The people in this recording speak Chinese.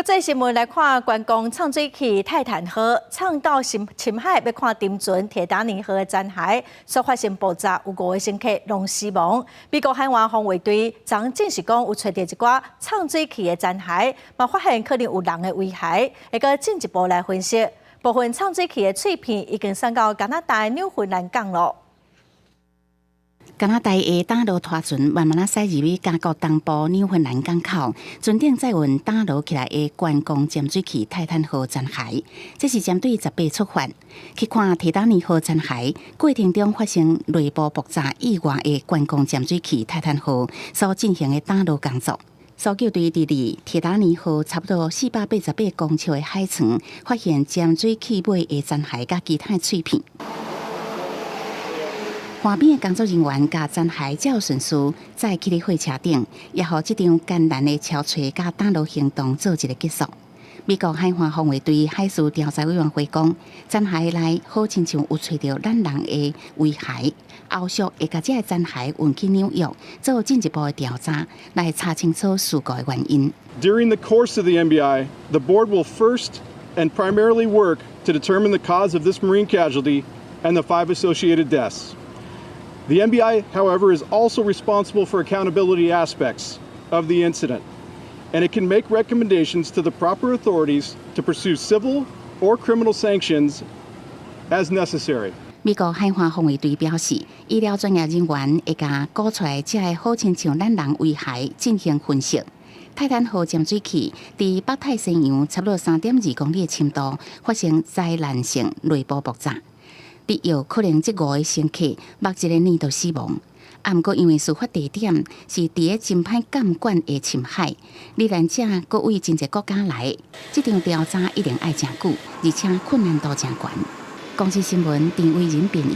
这新闻来看，观光唱水器泰坦号唱到深海，要看沉船铁达尼号的残骸，所发生爆炸，有5个乘客拢死亡。美国海岸防卫队昨证实讲有找到一寡唱水器的残骸，嘛发现可能有人的遗骸，会个进一步来分析。部分唱水器的碎片已经送到加拿大的纽芬兰港了。 加拿大的打捞拖船慢慢驶入去加国东部纽芬兰港口，船顶载运打捞起来的观光潜水器泰坦号残骸。这是针对18出发去看铁达尼号残骸过程中发生内部爆炸意外的观光潜水器泰坦号所进行的打捞工作。搜救队伫铁达尼号差不多488公尺的海床，发现潜水器尾的残骸甲其他的碎片。 岸边的工作人员甲残骸照顺序载起伫货车顶，也互这场艰难的敲锤甲打捞行动做一个结束。美国海岸防卫队海事调查委员会讲，残骸内好亲像有找到咱人的遗骸，后续会甲这个残骸运去纽约做进一步的调查，来查清楚事故的原因。During the course of the MBI, the board will first and primarily work to determine the cause of this marine casualty and the 5 associated deaths. The MBI, however, is also responsible for accountability aspects of the incident, and it can make recommendations to the proper authorities to pursue civil or criminal sanctions as necessary. 美国海岸防卫队表示，医疗专业人员会甲估出来这个好亲像咱人遗骸进行分析。泰坦号潜水器伫北太西洋差不多3.2公里的深度发生灾难性内部爆炸。 必要可能这5个乘客目前的年度死亡，不过因为事发地点是伫个真歹监管的深海，罹难者各为真侪国家来，这场调查一定要真久，而且困难度真悬。公司新闻，陈伟仁编译。